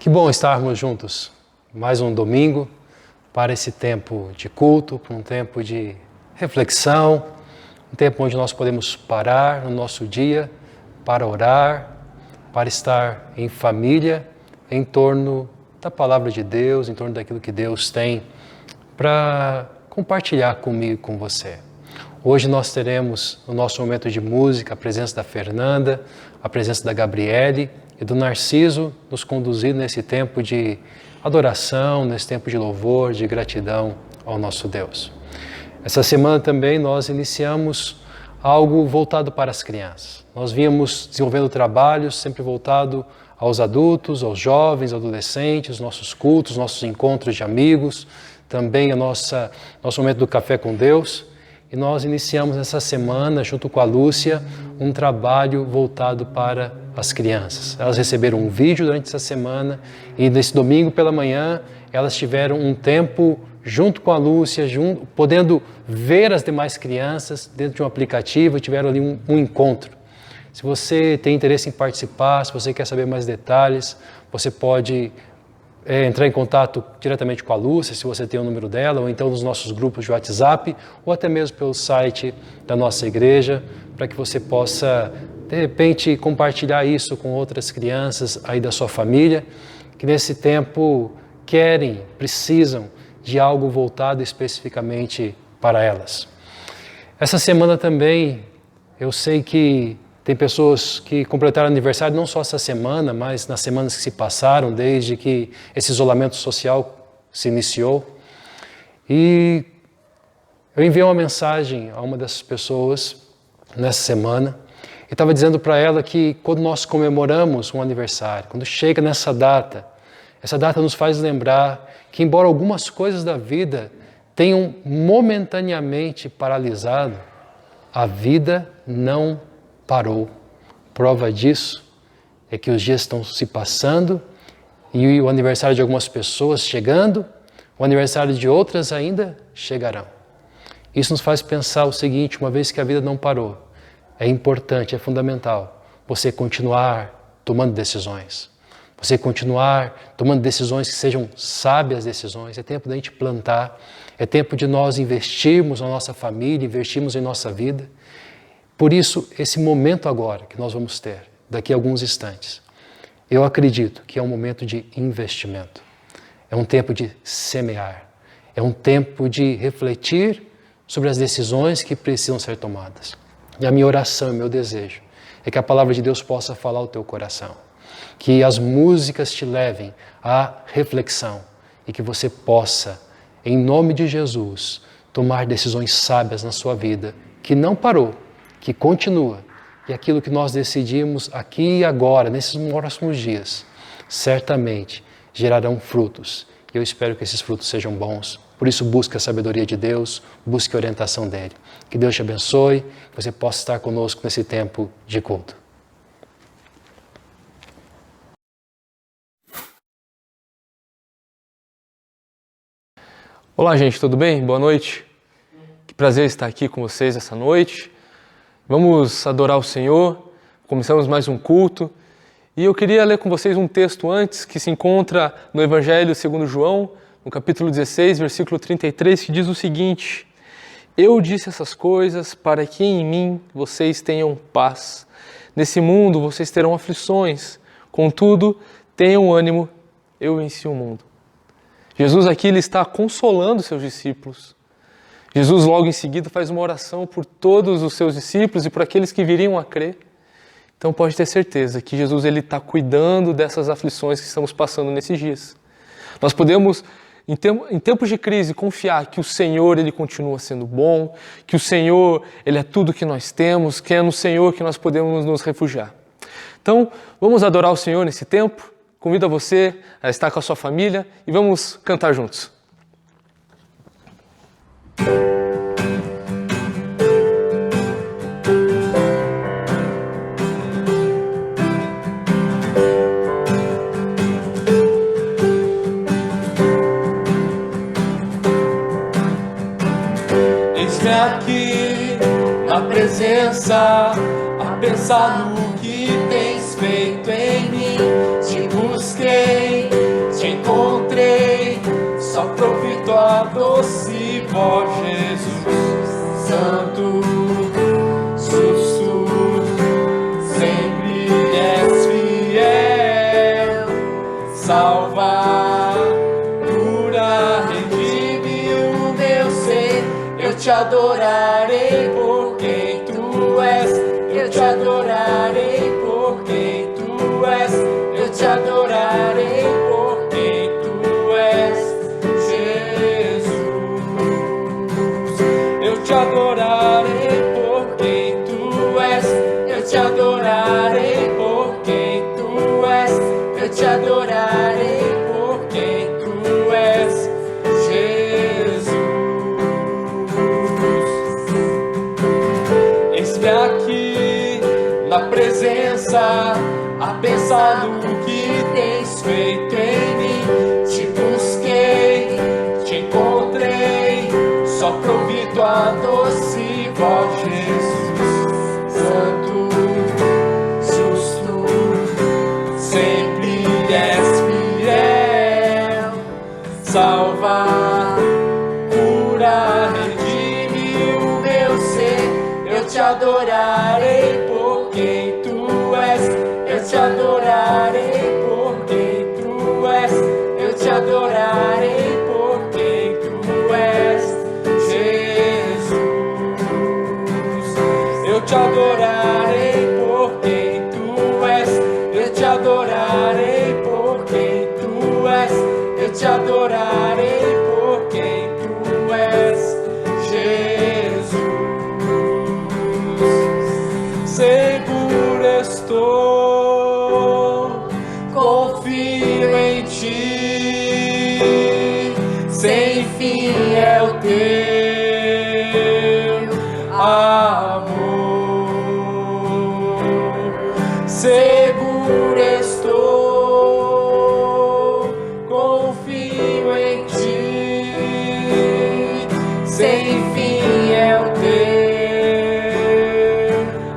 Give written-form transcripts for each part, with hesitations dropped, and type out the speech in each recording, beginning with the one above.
Que bom estarmos juntos, mais um domingo, para esse tempo de culto, para um tempo de reflexão, um tempo onde nós podemos parar no nosso dia para orar, para estar em família, em torno da palavra de Deus, em torno daquilo que Deus tem para compartilhar comigo e com você. Hoje nós teremos no nosso momento de música a presença da Fernanda, a presença da Gabriele e do Narciso nos conduzindo nesse tempo de adoração, nesse tempo de louvor, de gratidão ao nosso Deus. Essa semana também nós iniciamos algo voltado para as crianças. Nós vínhamos desenvolvendo trabalhos sempre voltado aos adultos, aos jovens, adolescentes, nossos cultos, nossos encontros de amigos, também nosso momento do Café com Deus. E nós iniciamos essa semana, junto com a Lúcia, um trabalho voltado para as crianças. Elas receberam um vídeo durante essa semana e nesse domingo pela manhã elas tiveram um tempo junto com a Lúcia, podendo ver as demais crianças dentro de um aplicativo e tiveram ali um encontro. Se você tem interesse em participar, se você quer saber mais detalhes, você pode entrar em contato diretamente com a Lúcia, se você tem o número dela, ou então nos nossos grupos de WhatsApp, ou até mesmo pelo site da nossa igreja, para que você possa, de repente, compartilhar isso com outras crianças aí da sua família, que nesse tempo precisam de algo voltado especificamente para elas. Essa semana também, eu sei que tem pessoas que completaram aniversário não só essa semana, mas nas semanas que se passaram, desde que esse isolamento social se iniciou. E eu enviei uma mensagem a uma dessas pessoas nessa semana e estava dizendo para ela que quando nós comemoramos um aniversário, quando chega nessa data, essa data nos faz lembrar que embora algumas coisas da vida tenham momentaneamente paralisado, a vida não parou. Prova disso é que os dias estão se passando e o aniversário de algumas pessoas chegando, o aniversário de outras ainda chegarão. Isso nos faz pensar o seguinte: uma vez que a vida não parou, é importante, é fundamental você continuar tomando decisões. Você continuar tomando decisões que sejam sábias decisões. É tempo da gente plantar, é tempo de nós investirmos na nossa família, investirmos em nossa vida. Por isso, esse momento agora que nós vamos ter, daqui a alguns instantes, eu acredito que é um momento de investimento. É um tempo de semear. É um tempo de refletir sobre as decisões que precisam ser tomadas. E a minha oração e meu desejo é que a palavra de Deus possa falar ao teu coração. Que as músicas te levem à reflexão e que você possa, em nome de Jesus, tomar decisões sábias na sua vida, que não parou, que continua, e aquilo que nós decidimos aqui e agora, nesses próximos dias, certamente gerarão frutos. E eu espero que esses frutos sejam bons. Por isso, busque a sabedoria de Deus, busque a orientação dele. Que Deus te abençoe, que você possa estar conosco nesse tempo de culto. Olá, gente, tudo bem? Boa noite. Que prazer estar aqui com vocês essa noite. Vamos adorar o Senhor, começamos mais um culto. E eu queria ler com vocês um texto antes, que se encontra no Evangelho segundo João, no capítulo 16, versículo 33, que diz o seguinte: Eu disse essas coisas para que em mim vocês tenham paz. Nesse mundo vocês terão aflições, contudo, tenham ânimo, eu venci o mundo. Jesus aqui ele está consolando seus discípulos. Jesus logo em seguida faz uma oração por todos os seus discípulos e por aqueles que viriam a crer. Então pode ter certeza que Jesus ele está cuidando dessas aflições que estamos passando nesses dias. Nós podemos, em tempos de crise, confiar que o Senhor ele continua sendo bom, que o Senhor ele é tudo que nós temos, que é no Senhor que nós podemos nos refugiar. Então vamos adorar o Senhor nesse tempo. Convido você a estar com a sua família e vamos cantar juntos. Eis-me aqui na presença, a pensar no que tens feito em mim. Te busquei sopra ouvir tua doce voz, Jesus. Santo, justo, sempre és fiel. Salva, cura, redime o meu ser. Eu te adorarei por quem tu és. Eu te adorarei por quem tu és. Eu te adorarei por quem tu és, Jesus. Eu te adorarei por quem tu és. Eu te adorarei por quem tu és. Eu te adorarei por quem tu és, Jesus. Eis-me aqui na presença, a pensar no que tens feito em mim. Te busquei, te encontrei, só pra ouvir tua doce voz, Jesus. Santo, justo, sempre és fiel. Salva, cura, redime o meu ser. Eu te adorarei por quem tu és. Eu te adorarei por quem tu és. Eu te adorarei por quem tu és, Jesus. Eu te adorarei por quem tu és. Eu te adorarei por quem tu és. Eu te adorarei por quem tu és, Jesus. Seguro estou, confio em ti, sem fim é o teu amor. Seguro estou, confio em ti, sem fim é o teu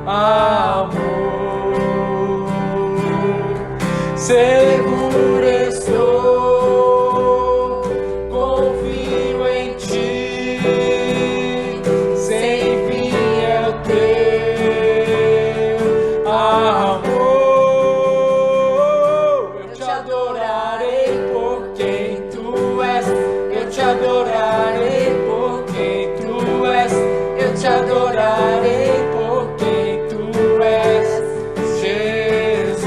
amor. Seguro estou, confio em ti, sem fim é o teu amor. Eu te adorarei por quem tu és. Eu te adorarei por quem tu és. Eu te adorarei por quem tu és, Jesus.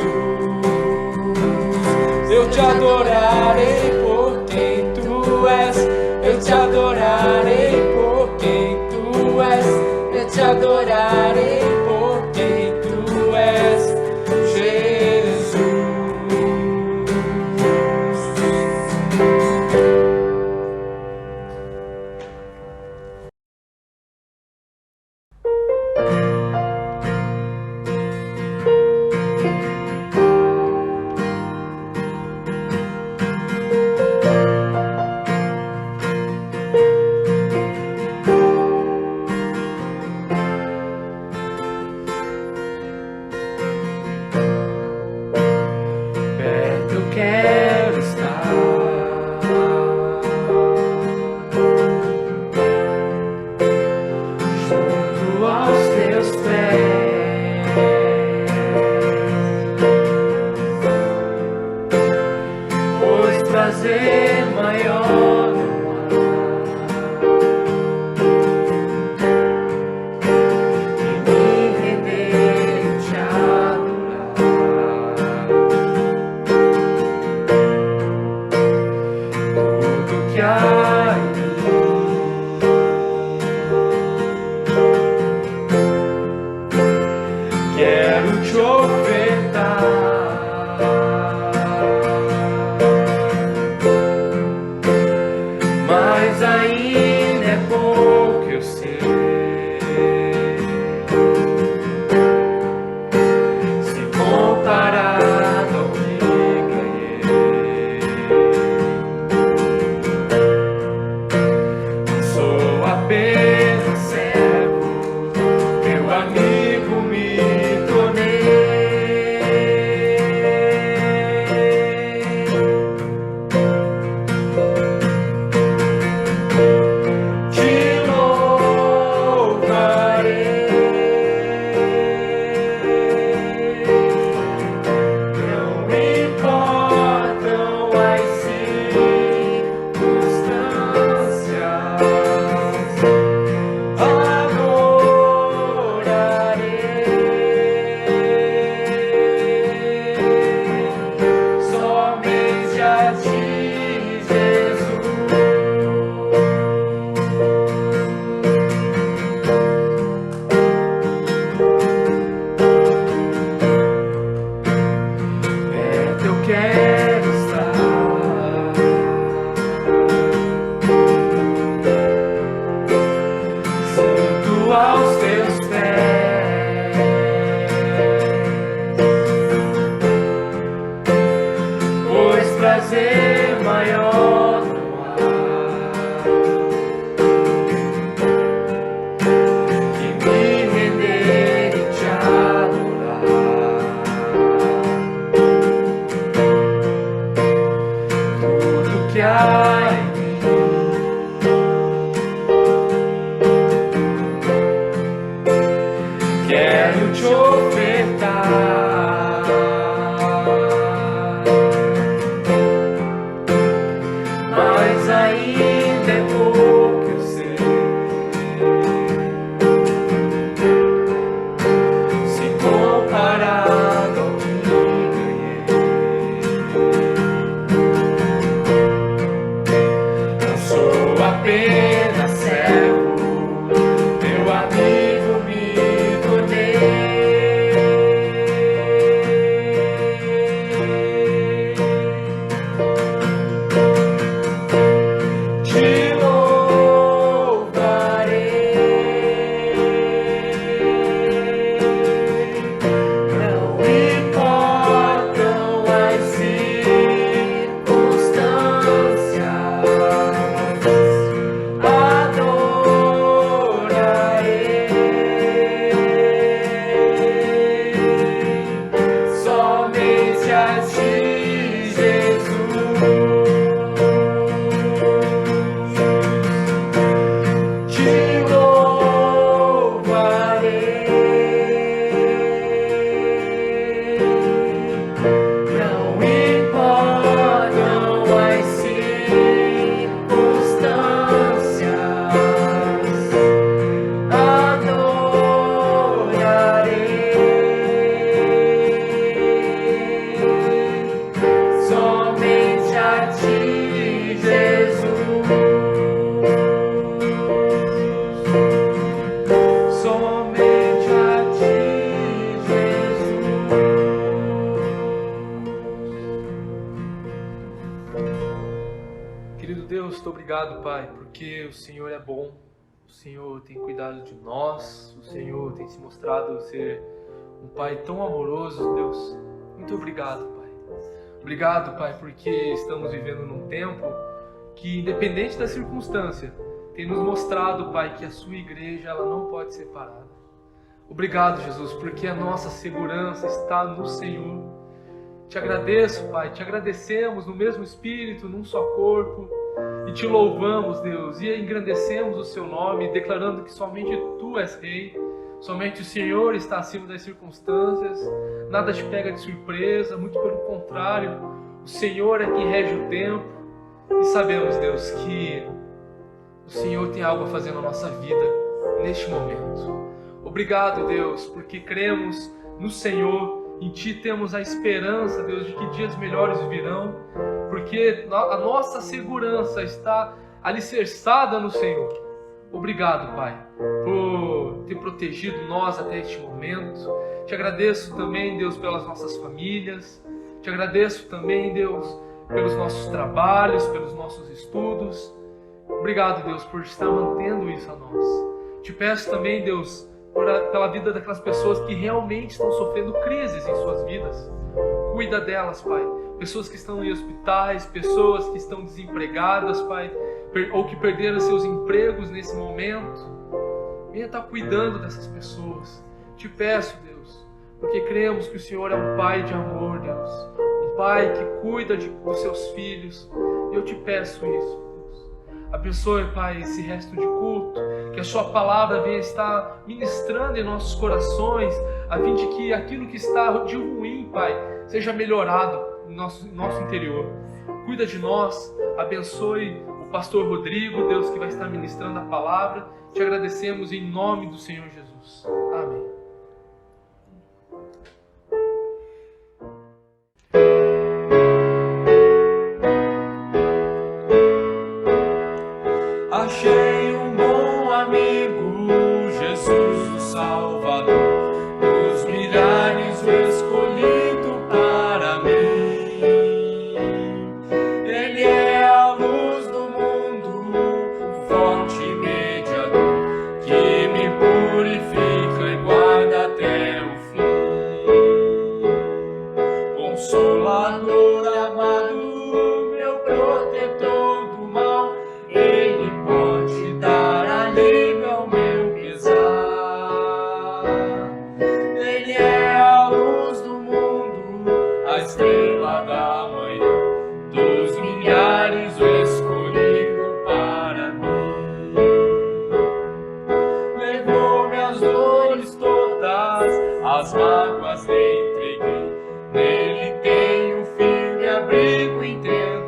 Eu te adorarei por quem tu és. Eu te adorarei por quem tu és. Eu te adorarei por quem tu és, Jesus. Perto eu quero estar, junto aos teus pés, pois prazer maior não há em me render e te adorar. Tudo que há em mim, quero te ofertar. prazer maior não há que me render e te adorar. Tudo que há em mim quero te ofertar. Mas ainda é pouco, eu sei. Se comparado ao que ganhei, não sou apenas servo, meu amigo me tornei. Te louvarei, não importam as circunstâncias, adorarei somente a ti, Jesus. Te louvarei, não importam as circunstâncias, adorarei somente a ti, Jesus. Somente a ti, Jesus. Querido Deus, muito obrigado, Pai, porque o Senhor é bom, o Senhor tem cuidado de nós, o Senhor tem se mostrado ser um Pai tão amoroso, Deus. Muito obrigado, Pai. Obrigado, Pai, porque estamos vivendo num tempo que, independente da circunstância, tem nos mostrado, Pai, que a sua igreja ela não pode ser parada. Obrigado, Jesus, porque a nossa segurança está no Senhor. Te agradeço, Pai, te agradecemos no mesmo Espírito, num só corpo, e te louvamos, Deus, e engrandecemos o seu nome, declarando que somente Tu és Rei, somente o Senhor está acima das circunstâncias, nada te pega de surpresa, muito pelo contrário, o Senhor é quem rege o tempo, e sabemos, Deus, que o Senhor tem algo a fazer na nossa vida neste momento. Obrigado, Deus, porque cremos no Senhor, em Ti temos a esperança, Deus, de que dias melhores virão, porque a nossa segurança está alicerçada no Senhor. Obrigado, Pai, por ter protegido nós até este momento. Te agradeço também, Deus, pelas nossas famílias. Te agradeço também, Deus, pelos nossos trabalhos, pelos nossos estudos. Obrigado, Deus, por estar mantendo isso a nós. Te peço também, Deus, pela vida daquelas pessoas que realmente estão sofrendo crises em suas vidas. Cuida delas, Pai. Pessoas que estão em hospitais, pessoas que estão desempregadas, Pai, ou que perderam seus empregos nesse momento. Venha estar cuidando dessas pessoas. Te peço, Deus, porque cremos que o Senhor é um Pai de amor, Deus. Um Pai que cuida dos seus filhos. Eu te peço isso, Deus. Abençoe, Pai, esse resto de culto. Que a Sua palavra venha estar ministrando em nossos corações, a fim de que aquilo que está de ruim, Pai, seja melhorado no nosso interior. Cuida de nós, abençoe o pastor Rodrigo, Deus, que vai estar ministrando a palavra. Te agradecemos em nome do Senhor Jesus. Amém. Achei um bom amigo, Jesus o Salvador, dos milhares o escolhido para mim. Ele é a luz do mundo, o forte mediador, que me purifica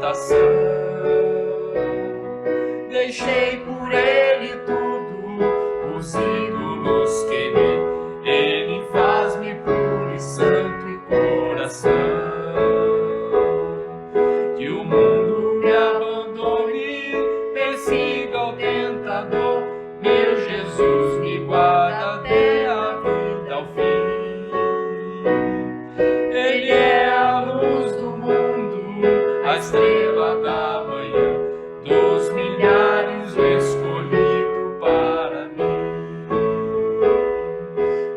coração. Deixei por ele tudo, os ídolos queimei. Ele faz-me puro e santo e coração. Que o mundo me abandone, persiga o tentador. Meu Jesus me guarda até a vida ao fim. Ele é a luz do mundo, a estrela da manhã, dos milhares o escolhido para mim.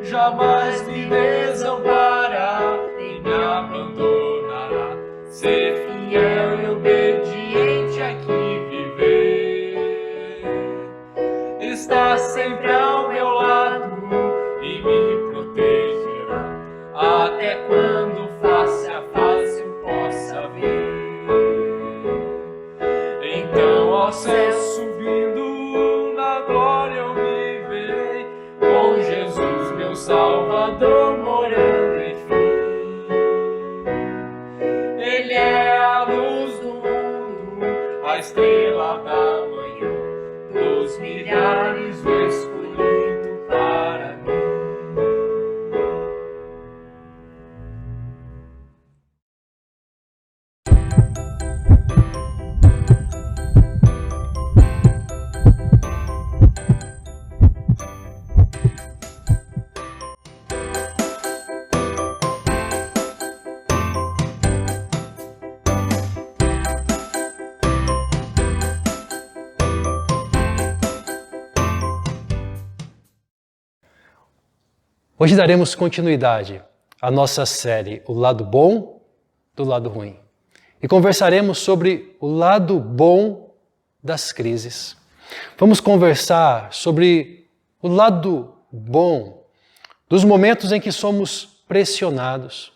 Jamais me desampara, nem me abandonará. Ser fiel e obediente aqui viver. Está sempre ao meu lado e me protegerá, até quando face a face eu possa ver. Então ao céu subindo, na glória eu me verei, com Jesus meu Salvador morando enfim. Ele é a luz do mundo, a estrela da manhã, dos milhares o escolhido para mim. Hoje daremos continuidade à nossa série O Lado Bom do Lado Ruim. E conversaremos sobre o lado bom das crises. Vamos conversar sobre o lado bom dos momentos em que somos pressionados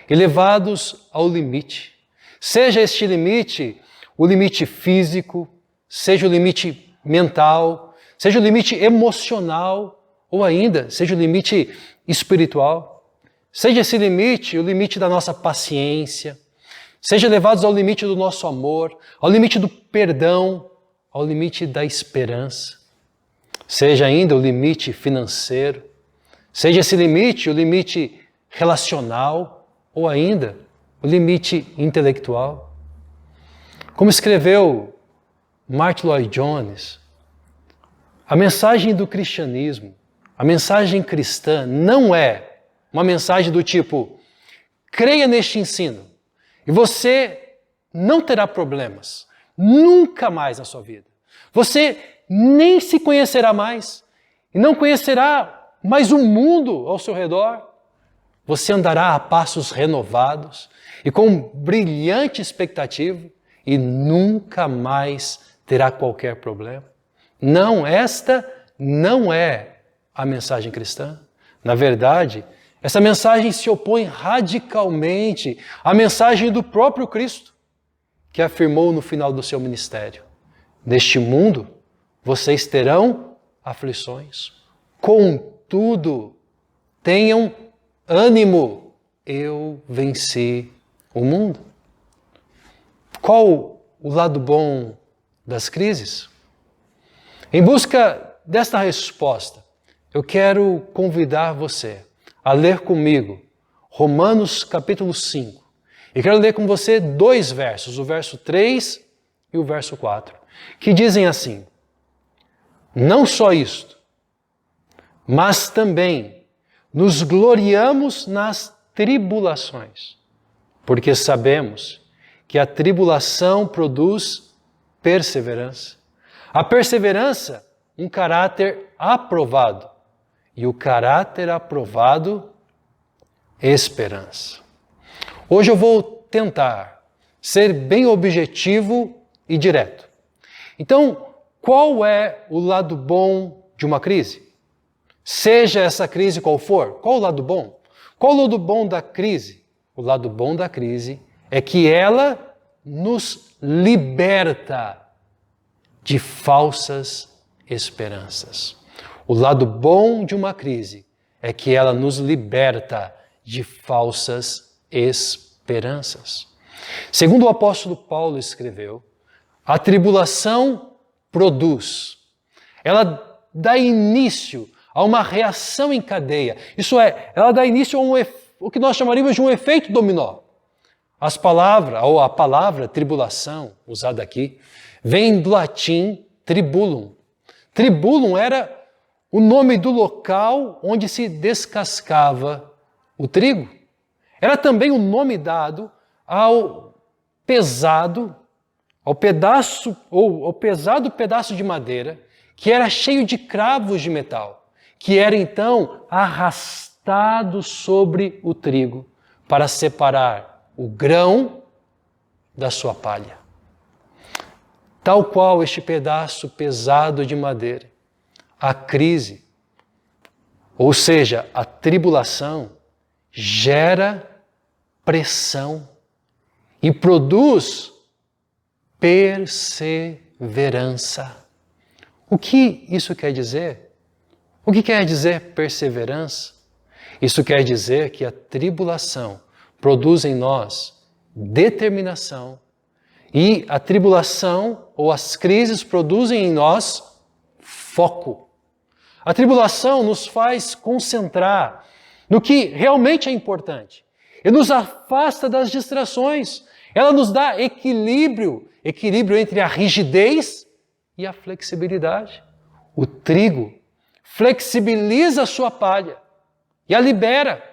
e levados ao limite. Seja este limite o limite físico, seja o limite mental, seja o limite emocional, ou ainda seja o limite espiritual. Seja esse limite o limite da nossa paciência, seja levados ao limite do nosso amor, ao limite do perdão, ao limite da esperança. Seja ainda o limite financeiro, seja esse limite o limite relacional, ou ainda o limite intelectual. Como escreveu Martyn Lloyd-Jones, a mensagem do cristianismo, a mensagem cristã não é uma mensagem do tipo, creia neste ensino e você não terá problemas, nunca mais na sua vida. Você nem se conhecerá mais e não conhecerá mais o mundo ao seu redor. Você andará a passos renovados e com brilhante expectativa e nunca mais terá qualquer problema. Não, esta não é a mensagem cristã. Na verdade, essa mensagem se opõe radicalmente à mensagem do próprio Cristo, que afirmou no final do seu ministério: neste mundo vocês terão aflições, contudo, tenham ânimo, eu venci o mundo. Qual o lado bom das crises? Em busca desta resposta, eu quero convidar você a ler comigo Romanos capítulo 5. E quero ler com você 2 versos, o verso 3 e o verso 4, que dizem assim: não só isto, mas também nos gloriamos nas tribulações, porque sabemos que a tribulação produz perseverança. A perseverança, um caráter aprovado. E o caráter aprovado, esperança. Hoje eu vou tentar ser bem objetivo e direto. Então, qual é o lado bom de uma crise? Seja essa crise qual for, qual o lado bom? Qual o lado bom da crise? O lado bom da crise é que ela nos liberta de falsas esperanças. O lado bom de uma crise é que ela nos liberta de falsas esperanças. Segundo o apóstolo Paulo escreveu, a tribulação produz. Ela dá início a uma reação em cadeia. Isso é, ela dá início a o que nós chamaríamos de um efeito dominó. A palavra tribulação, usada aqui, vem do latim tribulum. Tribulum era o nome do local onde se descascava o trigo. Era também o nome dado ao pesado pedaço de madeira que era cheio de cravos de metal, que era então arrastado sobre o trigo para separar o grão da sua palha. Tal qual este pedaço pesado de madeira, a crise, ou seja, a tribulação, gera pressão e produz perseverança. O que isso quer dizer? O que quer dizer perseverança? Isso quer dizer que a tribulação produz em nós determinação e a tribulação ou as crises produzem em nós foco. A tribulação nos faz concentrar no que realmente é importante e nos afasta das distrações. Ela nos dá equilíbrio entre a rigidez e a flexibilidade. O trigo flexibiliza a sua palha e a libera,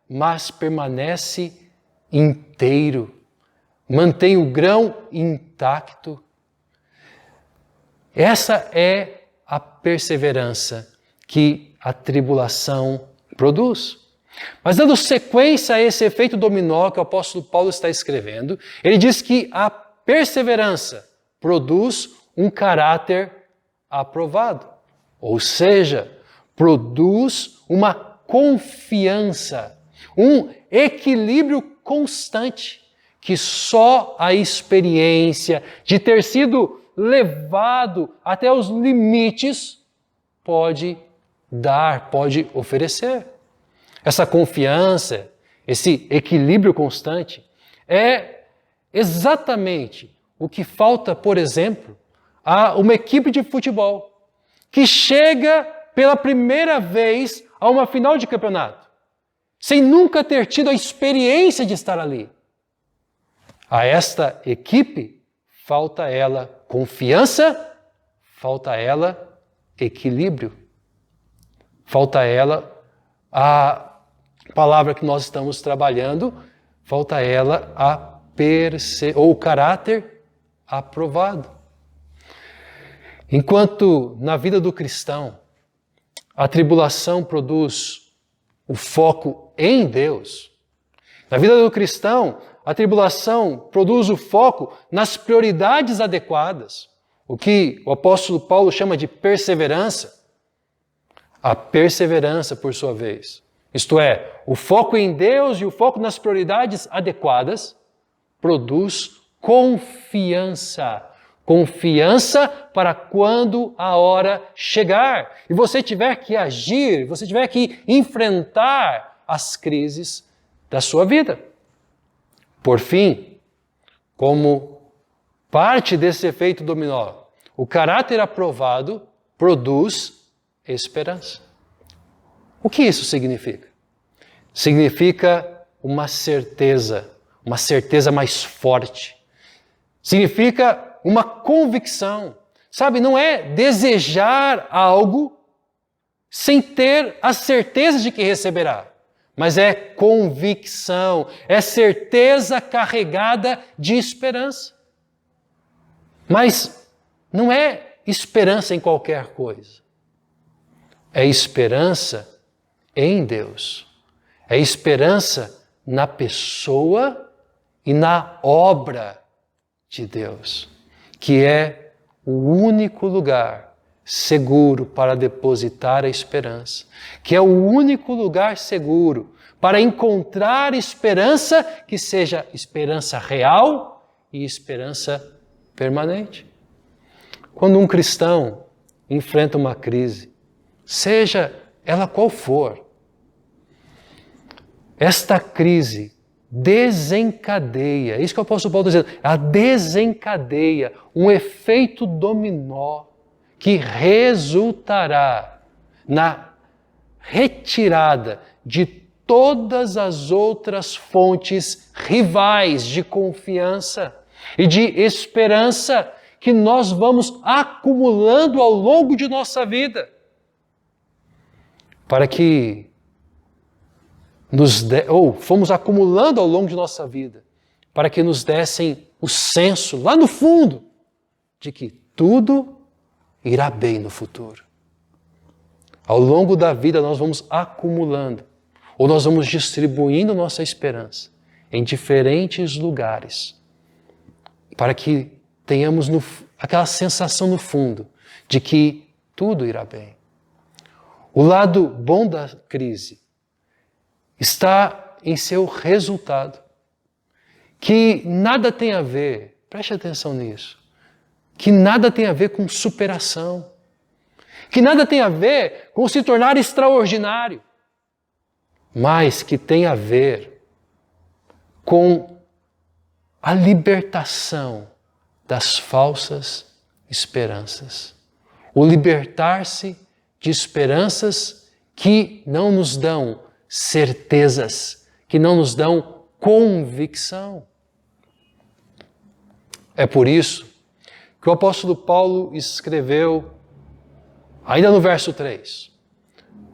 mas permanece inteiro, mantém o grão intacto. Essa é a perseverança que a tribulação produz. Mas dando sequência a esse efeito dominó que o apóstolo Paulo está escrevendo, ele diz que a perseverança produz um caráter aprovado, ou seja, produz uma confiança, um equilíbrio constante que só a experiência de ter sido levado até os limites pode dar, pode oferecer. Essa confiança, esse equilíbrio constante é exatamente o que falta, por exemplo, a uma equipe de futebol que chega pela primeira vez a uma final de campeonato, sem nunca ter tido a experiência de estar ali. A esta equipe falta a ela confiança, falta a ela equilíbrio, falta a ela a palavra que nós estamos trabalhando, falta a ela o caráter aprovado. Enquanto na vida do cristão a tribulação produz o foco em Deus, na vida do cristão a tribulação produz o foco nas prioridades adequadas, o que o apóstolo Paulo chama de perseverança. A perseverança, por sua vez, isto é, o foco em Deus e o foco nas prioridades adequadas, produz confiança. Confiança para quando a hora chegar e você tiver que agir, você tiver que enfrentar as crises da sua vida. Por fim, como parte desse efeito dominó, o caráter aprovado produz esperança. O que isso significa? Significa uma certeza mais forte. Significa uma convicção. Sabe, não é desejar algo sem ter a certeza de que receberá, mas é convicção, é certeza carregada de esperança. Mas não é esperança em qualquer coisa. É esperança em Deus. É esperança na pessoa e na obra de Deus, que é o único lugar seguro para depositar a esperança, que é o único lugar seguro para encontrar esperança que seja esperança real e esperança permanente. Quando um cristão enfrenta uma crise, seja ela qual for, esta crise desencadeia, é isso que o apóstolo Paulo está dizendo, ela desencadeia um efeito dominó que resultará na retirada de todas as outras fontes rivais de confiança e de esperança que nós vamos acumulando ao longo de nossa vida, para que fomos acumulando ao longo de nossa vida, para que nos dessem o senso, lá no fundo, de que tudo irá bem no futuro. Ao longo da vida nós vamos acumulando, ou nós vamos distribuindo nossa esperança em diferentes lugares, para que tenhamos aquela sensação no fundo de que tudo irá bem. O lado bom da crise está em seu resultado, que nada tem a ver, preste atenção nisso, que nada tem a ver com superação, que nada tem a ver com se tornar extraordinário, mas que tem a ver com a libertação das falsas esperanças, o libertar-se de esperanças que não nos dão certezas, que não nos dão convicção. É por isso que o apóstolo Paulo escreveu, ainda no verso 3,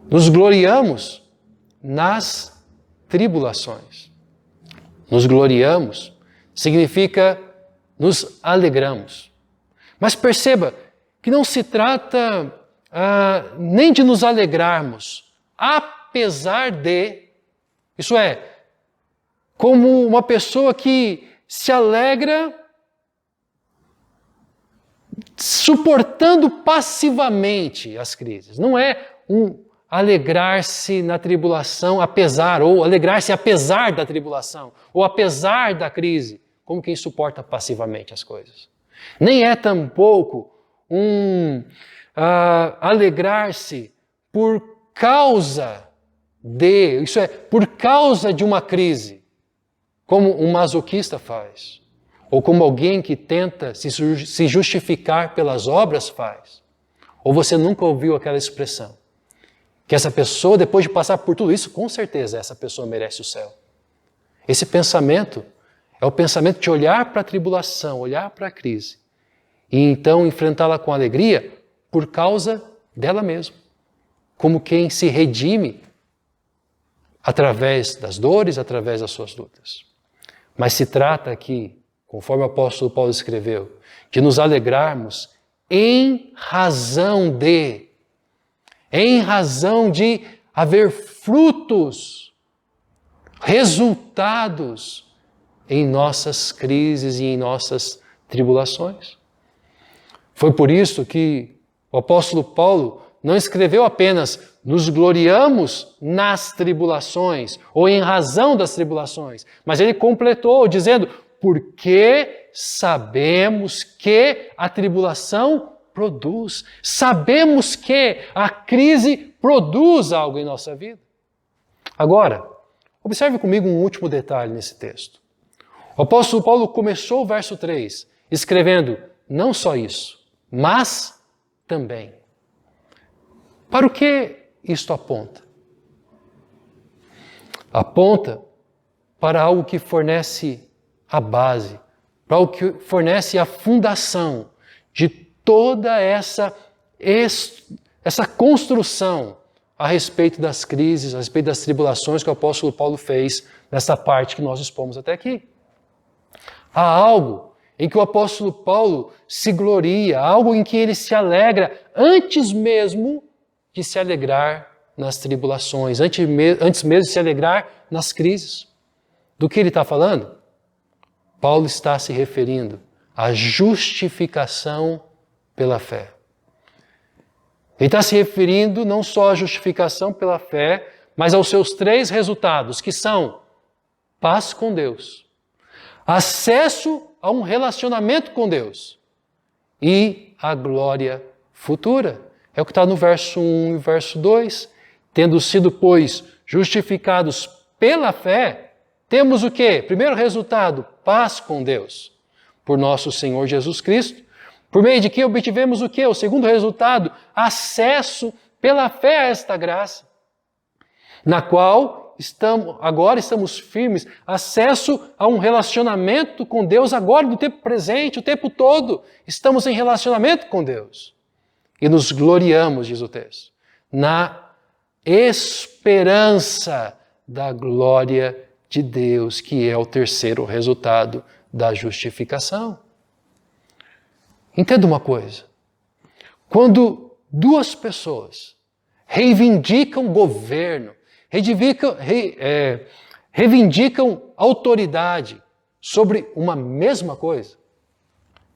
nos gloriamos nas tribulações. Nos gloriamos significa nos alegramos. Mas perceba que não se trata nem de nos alegrarmos, apesar de, isso é, como uma pessoa que se alegra suportando passivamente as crises. Não é um alegrar-se na tribulação apesar, ou alegrar-se apesar da tribulação, ou apesar da crise, como quem suporta passivamente as coisas. Nem é tampouco alegrar-se por causa de, isso é, por causa de uma crise, como um masoquista faz, ou como alguém que tenta se justificar pelas obras faz. Ou você nunca ouviu aquela expressão, que essa pessoa, depois de passar por tudo isso, com certeza essa pessoa merece o céu. Esse pensamento é o pensamento de olhar para a tribulação, olhar para a crise, e então enfrentá-la com alegria por causa dela mesma, como quem se redime através das dores, através das suas lutas. Mas se trata aqui, conforme o apóstolo Paulo escreveu, de nos alegrarmos em razão de haver frutos, resultados em nossas crises e em nossas tribulações. Foi por isso que o apóstolo Paulo não escreveu apenas nos gloriamos nas tribulações ou em razão das tribulações, mas ele completou dizendo, porque sabemos que a tribulação produz, sabemos que a crise produz algo em nossa vida. Agora, observe comigo um último detalhe nesse texto. O apóstolo Paulo começou o verso 3 escrevendo não só isso, mas também. Para o que isto aponta? Aponta para algo que fornece a base, para algo que fornece a fundação de toda essa construção a respeito das crises, a respeito das tribulações que o apóstolo Paulo fez nessa parte que nós expomos até aqui. Há algo em que o apóstolo Paulo se gloria, algo em que ele se alegra antes mesmo de se alegrar nas tribulações, antes mesmo de se alegrar nas crises. Do que ele está falando? Paulo está se referindo à justificação pela fé. Ele está se referindo não só à justificação pela fé, mas aos seus 3 resultados, que são paz com Deus, acesso a um relacionamento com Deus e a glória futura. É o que está no verso 1 e verso 2. Tendo sido, pois, justificados pela fé, temos o quê? Primeiro resultado, paz com Deus, por nosso Senhor Jesus Cristo, por meio de que obtivemos o quê? O segundo resultado, acesso pela fé a esta graça, na qual agora estamos firmes, acesso a um relacionamento com Deus agora, no tempo presente, o tempo todo. Estamos em relacionamento com Deus. E nos gloriamos, diz o texto, na esperança da glória de Deus, que é o terceiro resultado da justificação. Entenda uma coisa. Quando duas pessoas reivindicam governo, reivindicam autoridade sobre uma mesma coisa,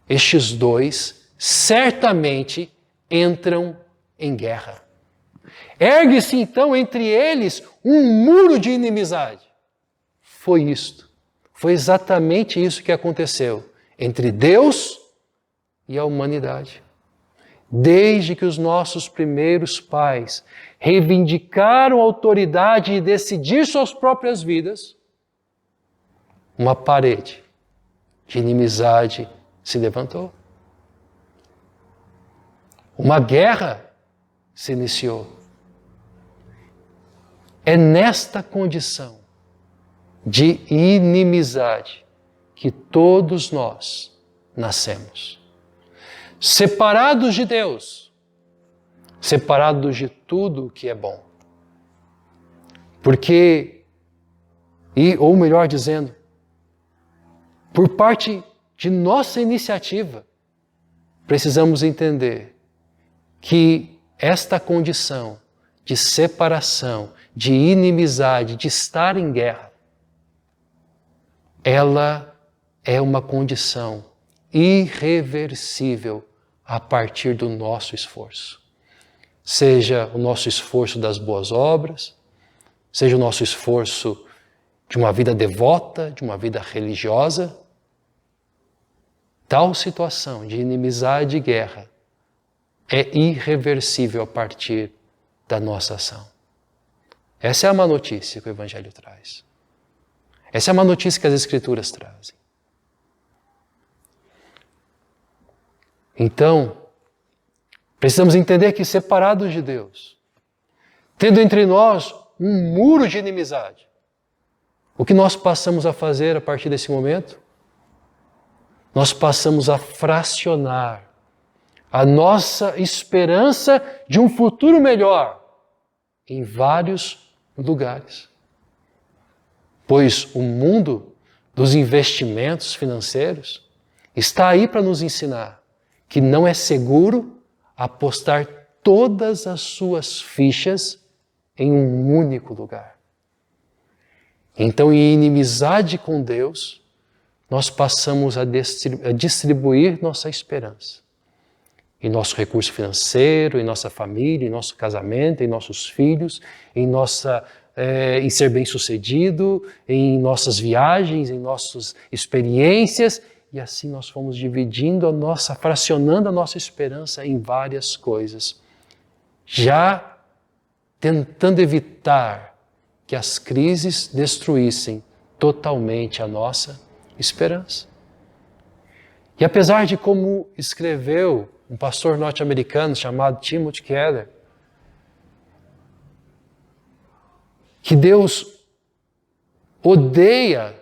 estes dois certamente entram em guerra. Ergue-se então entre eles um muro de inimizade. Foi exatamente isso que aconteceu entre Deus e a humanidade. Desde que os nossos primeiros pais reivindicaram a autoridade de decidir suas próprias vidas, uma parede de inimizade se levantou. Uma guerra se iniciou. É nesta condição de inimizade que todos nós nascemos. Separados de Deus, separados de tudo o que é bom. Ou melhor dizendo, por parte de nossa iniciativa, precisamos entender que esta condição de separação, de inimizade, de estar em guerra, ela é uma condição irreversível a partir do nosso esforço. Seja o nosso esforço das boas obras, seja o nosso esforço de uma vida devota, de uma vida religiosa, tal situação de inimizade e guerra é irreversível a partir da nossa ação. Essa é a má notícia que o Evangelho traz. Essa é a má notícia que as Escrituras trazem. Então, precisamos entender que separados de Deus, tendo entre nós um muro de inimizade, o que nós passamos a fazer a partir desse momento? Nós passamos a fracionar a nossa esperança de um futuro melhor em vários lugares. Pois o mundo dos investimentos financeiros está aí para nos ensinar que não é seguro apostar todas as suas fichas em um único lugar. Então, em inimizade com Deus, nós passamos a distribuir nossa esperança em nosso recurso financeiro, em nossa família, em nosso casamento, em nossos filhos, em ser bem-sucedido, em nossas viagens, em nossas experiências. E assim nós fomos fracionando a nossa esperança em várias coisas, já tentando evitar que as crises destruíssem totalmente a nossa esperança. E apesar de como escreveu um pastor norte-americano chamado Timothy Keller, que Deus odeia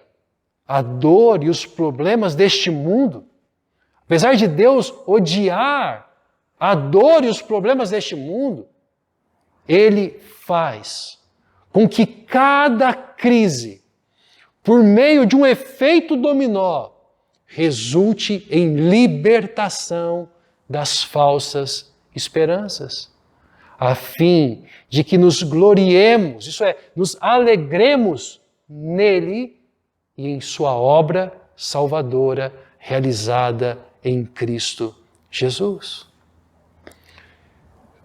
a dor e os problemas deste mundo, apesar de Deus odiar a dor e os problemas deste mundo, Ele faz com que cada crise, por meio de um efeito dominó, resulte em libertação das falsas esperanças, a fim de que nos gloriemos, isso é, nos alegremos nele e em sua obra salvadora realizada em Cristo Jesus,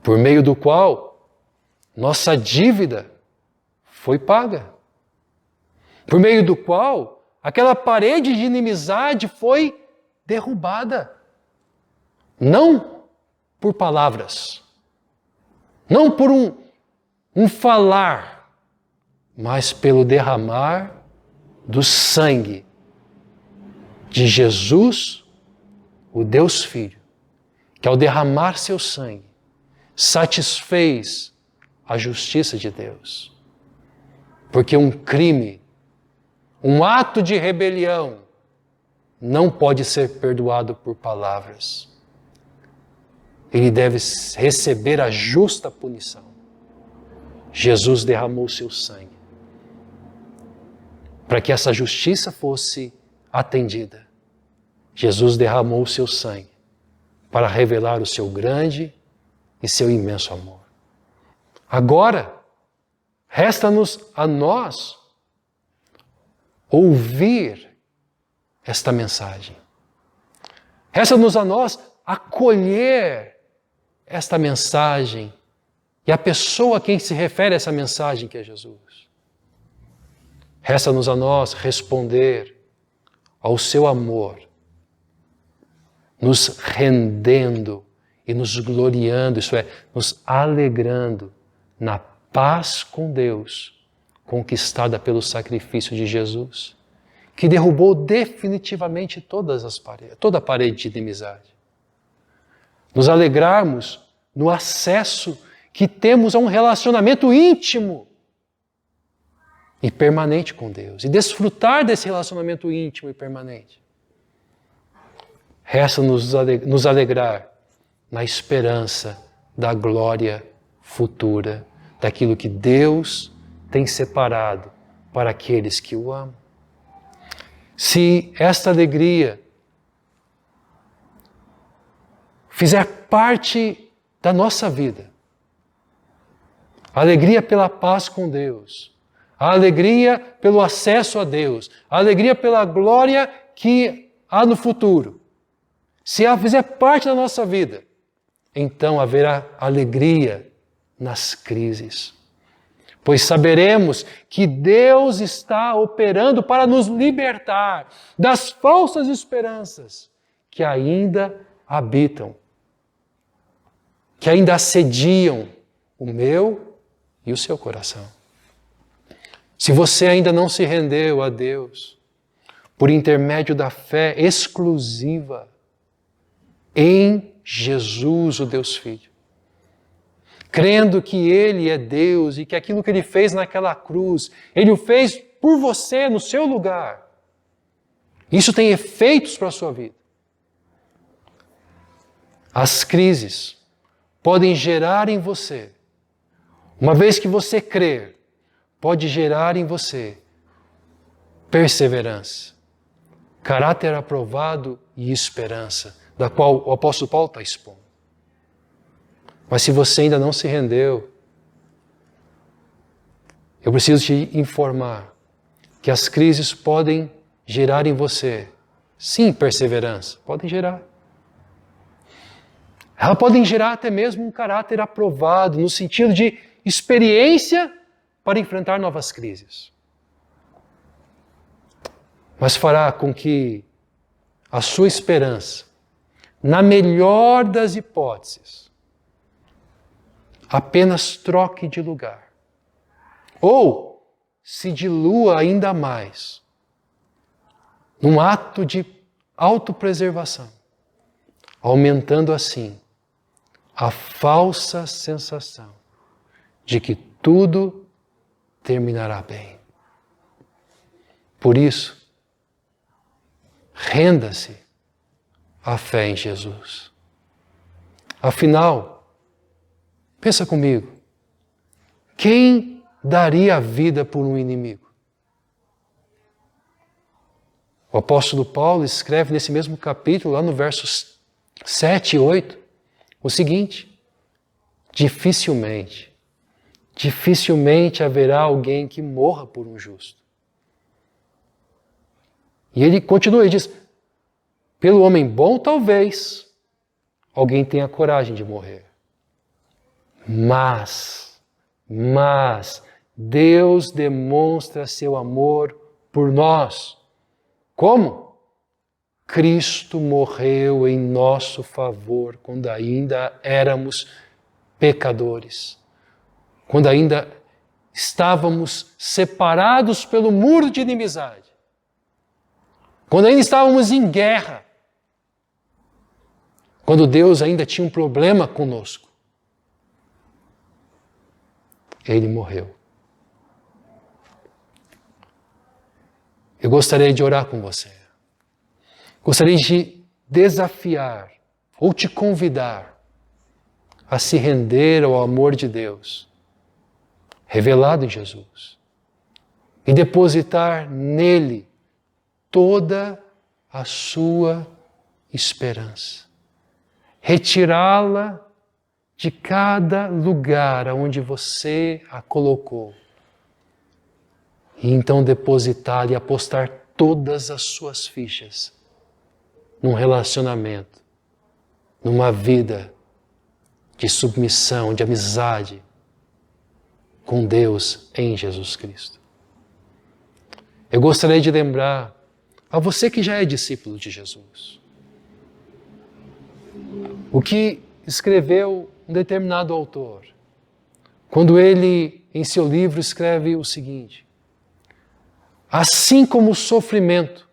por meio do qual nossa dívida foi paga, por meio do qual aquela parede de inimizade foi derrubada, não por palavras, não por um falar, mas pelo derramar do sangue de Jesus, o Deus Filho, que ao derramar seu sangue, satisfez a justiça de Deus. Porque um crime, um ato de rebelião, não pode ser perdoado por palavras. Ele deve receber a justa punição. Jesus derramou seu sangue para que essa justiça fosse atendida. Jesus derramou seu sangue para revelar o seu grande e seu imenso amor. Agora, resta-nos a nós ouvir esta mensagem. Resta-nos a nós acolher esta mensagem e a pessoa a quem se refere essa mensagem, que é Jesus. Resta-nos a nós responder ao seu amor, nos rendendo e nos gloriando, isso é, nos alegrando na paz com Deus, conquistada pelo sacrifício de Jesus, que derrubou definitivamente toda a parede de inimizade. Nos alegrarmos no acesso que temos a um relacionamento íntimo e permanente com Deus, e desfrutar desse relacionamento íntimo e permanente. Resta-nos nos alegrar na esperança da glória futura, daquilo que Deus tem separado para aqueles que o amam. Se esta alegria fizer parte da nossa vida, a alegria pela paz com Deus, a alegria pelo acesso a Deus, a alegria pela glória que há no futuro, se ela fizer parte da nossa vida, então haverá alegria nas crises. Pois saberemos que Deus está operando para nos libertar das falsas esperanças que ainda habitam, que ainda assediam o meu e o seu coração. Se você ainda não se rendeu a Deus por intermédio da fé exclusiva em Jesus, o Deus Filho, crendo que Ele é Deus e que aquilo que Ele fez naquela cruz, Ele o fez por você, no seu lugar. Isso tem efeitos para a sua vida. As crises podem gerar em você, uma vez que você crer, pode gerar em você perseverança, caráter aprovado e esperança, da qual o apóstolo Paulo está expondo. Mas se você ainda não se rendeu, eu preciso te informar que as crises podem gerar em você, sim, perseverança, podem gerar. Elas podem gerar até mesmo um caráter aprovado, no sentido de experiência para enfrentar novas crises. Mas fará com que a sua esperança, na melhor das hipóteses, apenas troque de lugar. Ou se dilua ainda mais num ato de autopreservação, aumentando assim a falsa sensação de que tudo terminará bem. Por isso, renda-se à fé em Jesus. Afinal, pensa comigo, quem daria a vida por um inimigo? O apóstolo Paulo escreve nesse mesmo capítulo, lá no versos 7 e 8, o seguinte: dificilmente haverá alguém que morra por um justo. E ele continua, ele diz, pelo homem bom talvez alguém tenha coragem de morrer. Mas Deus demonstra seu amor por nós. Como? Cristo morreu em nosso favor quando ainda éramos pecadores, quando ainda estávamos separados pelo muro de inimizade. quando ainda estávamos em guerra, quando Deus ainda tinha um problema conosco, Ele morreu. Eu gostaria de orar com você. Gostaria de desafiar ou te convidar a se render ao amor de Deus, revelado em Jesus, e depositar nele toda a sua esperança. Retirá-la de cada lugar onde você a colocou. E então depositá-la e apostar todas as suas fichas num relacionamento, numa vida de submissão, de amizade com Deus em Jesus Cristo. Eu gostaria de lembrar a você que já é discípulo de Jesus, o que escreveu um determinado autor, quando ele, em seu livro, escreve o seguinte: assim como o sofrimento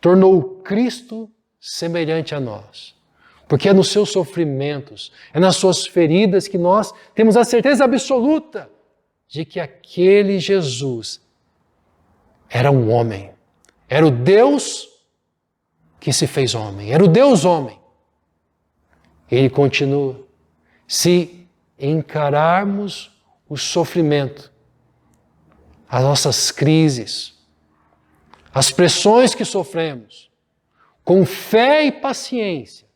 tornou Cristo semelhante a nós, porque é nos seus sofrimentos, é nas suas feridas que nós temos a certeza absoluta de que aquele Jesus era um homem, era o Deus que se fez homem, era o Deus homem. Ele continua: se encararmos o sofrimento, as nossas crises, as pressões que sofremos, com fé e paciência,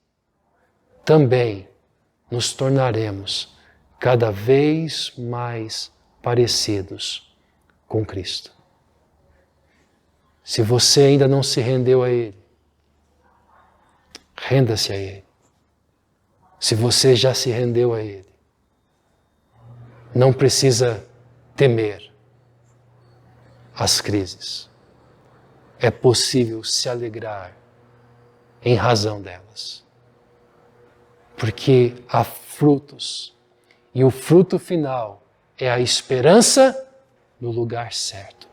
também nos tornaremos cada vez mais parecidos com Cristo. Se você ainda não se rendeu a Ele, renda-se a Ele. Se você já se rendeu a Ele, não precisa temer as crises. É possível se alegrar em razão delas. Porque há frutos, e o fruto final é a esperança no lugar certo.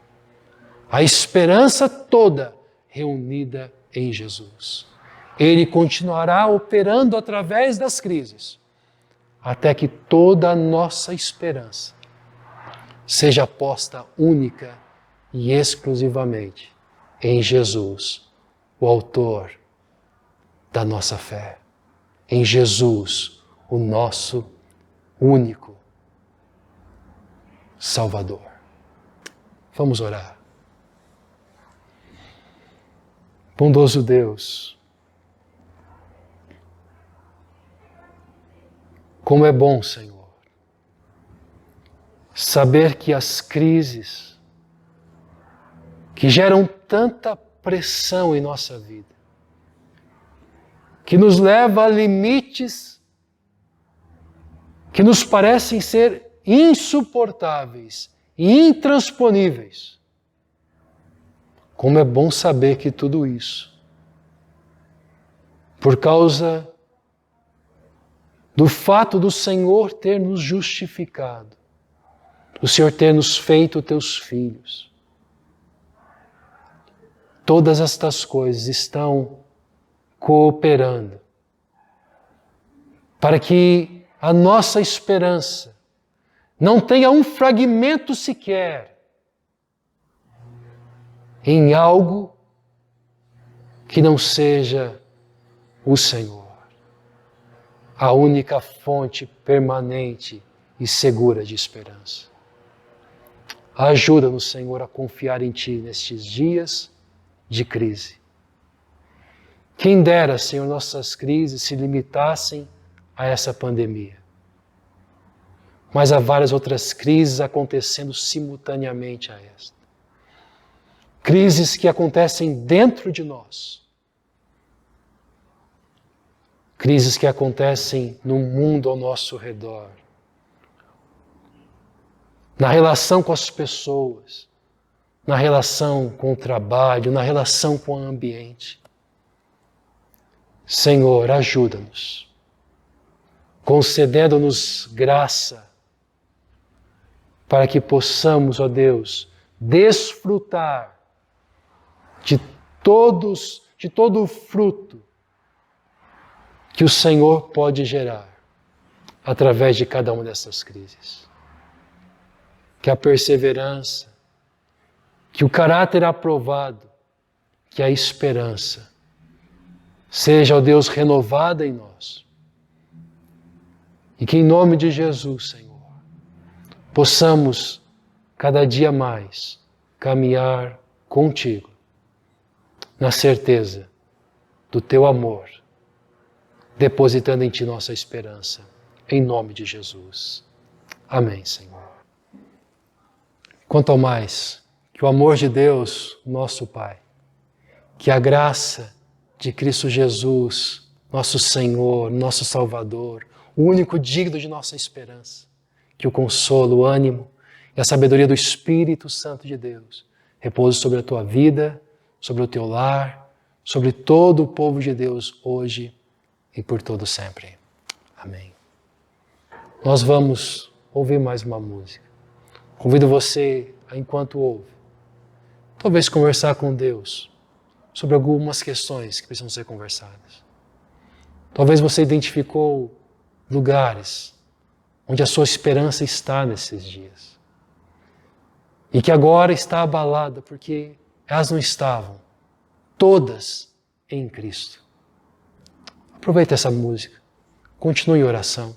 A esperança toda reunida em Jesus. Ele continuará operando através das crises, até que toda a nossa esperança seja posta única e exclusivamente em Jesus, o autor da nossa fé. Em Jesus, o nosso único Salvador. Vamos orar. Bondoso Deus, como é bom, Senhor, saber que as crises que geram tanta pressão em nossa vida, que nos leva a limites que nos parecem ser insuportáveis e intransponíveis. Como é bom saber que tudo isso, por causa do fato do Senhor ter nos justificado, do Senhor ter nos feito teus filhos, todas estas coisas estão cooperando para que a nossa esperança não tenha um fragmento sequer em algo que não seja o Senhor, a única fonte permanente e segura de esperança. Ajuda-nos, Senhor, a confiar em Ti nestes dias de crise. Quem dera, Senhor, nossas crises se limitassem a essa pandemia. Mas há várias outras crises acontecendo simultaneamente a esta. Crises que acontecem dentro de nós. Crises que acontecem no mundo ao nosso redor. Na relação com as pessoas, na relação com o trabalho, na relação com o ambiente. Senhor, ajuda-nos, concedendo-nos graça, para que possamos, ó Deus, desfrutar de de todo o fruto que o Senhor pode gerar através de cada uma dessas crises. Que a perseverança, que o caráter aprovado, que a esperança seja, ó Deus, renovada em nós. E que em nome de Jesus, Senhor, possamos cada dia mais caminhar contigo, na certeza do teu amor, depositando em ti nossa esperança, em nome de Jesus. Amém, Senhor. Quanto ao mais, que o amor de Deus, nosso Pai, que a graça de Cristo Jesus, nosso Senhor, nosso Salvador, o único digno de nossa esperança, que o consolo, o ânimo e a sabedoria do Espírito Santo de Deus repouse sobre a tua vida, sobre o teu lar, sobre todo o povo de Deus hoje e por todo sempre. Amém. Nós vamos ouvir mais uma música. Convido você a, enquanto ouve, talvez conversar com Deus sobre algumas questões que precisam ser conversadas. Talvez você identificou lugares onde a sua esperança está nesses dias e que agora está abalada porque elas não estavam todas em Cristo. Aproveite essa música, continue em oração,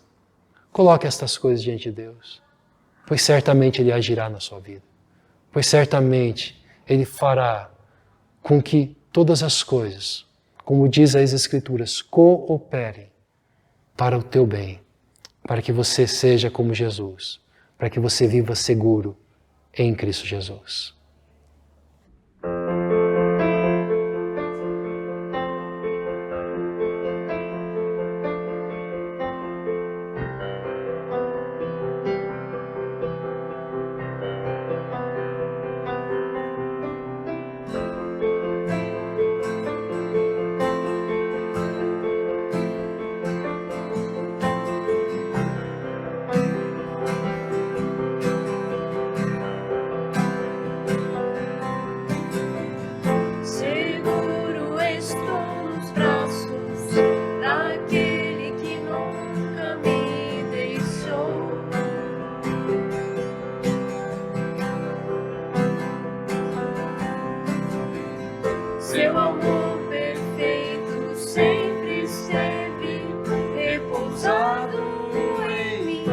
coloque estas coisas diante de Deus, pois certamente Ele agirá na sua vida, pois certamente Ele fará com que todas as coisas, como diz as Escrituras, cooperem para o teu bem, para que você seja como Jesus, para que você viva seguro em Cristo Jesus. Seu amor perfeito sempre esteve repousado em mim.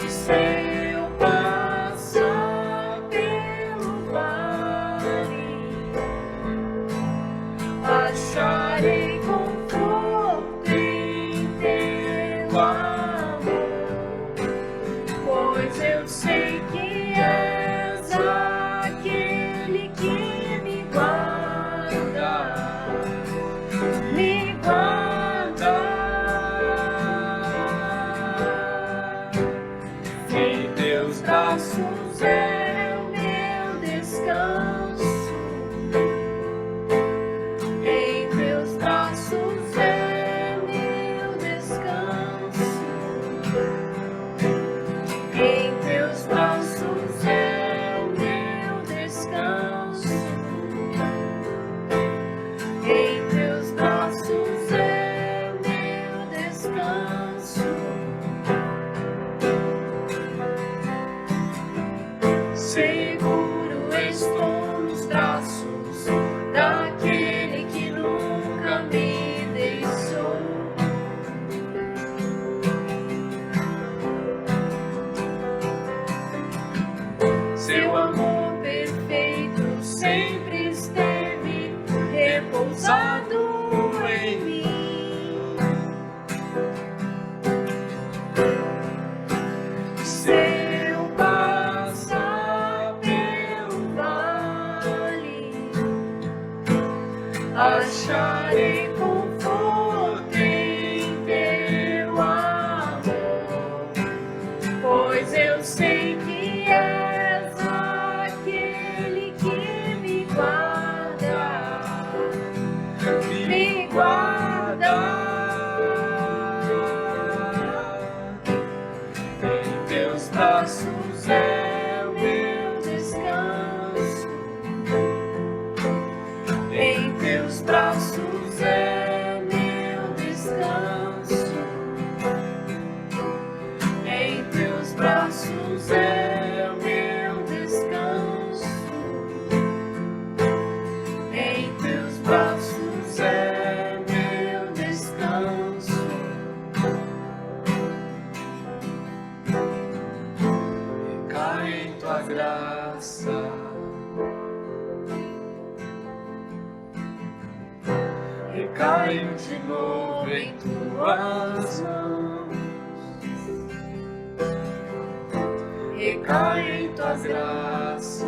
Se eu passar pelo vale, acharei conforto em teu amor, pois eu sei que és aquele que me guarda, me guarda. Em teus braços é o meu descanso, em teus braços é o meu descanso, em teus braços é o meu descanso, em teus braços é o meu descanso. Seguro estou nos braços daquele que nunca me deixou. Seu amor perfeito sempre esteve repousado em mim. Se eu passar pelo vale, acharei conforto em teu amor, pois eu sei que és aquele que me guarda, me guarda. Em teus braços é o meu teus braços é meu descanso. Em teus braços é o meu descanso. Em teus braços é meu descanso. Recai em tua graça. Recaio de novo em tuas mãos. Recaio em tua graça.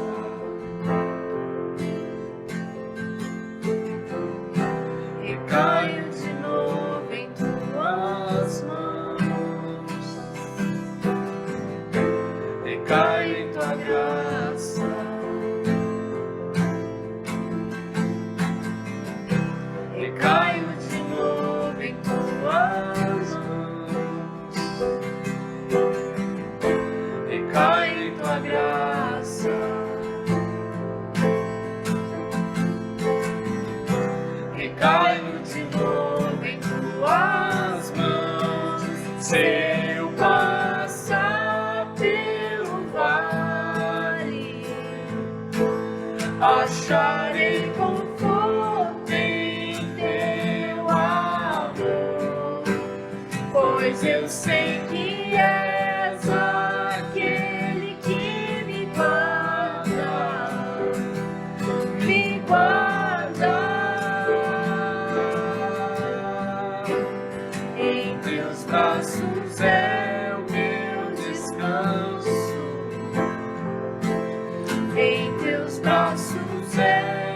Recaio de novo em tuas mãos. Recaio em tua graça. Recaio de novo em tuas mãos. Recaio em tua graça. Recaio de novo em tuas mãos. Se eu passar pelo vale, acharei conforto em teu amor, pois eu sei que és aquele que me guarda, me guarda. Em teus braços é o meu descanso. Em teus braços é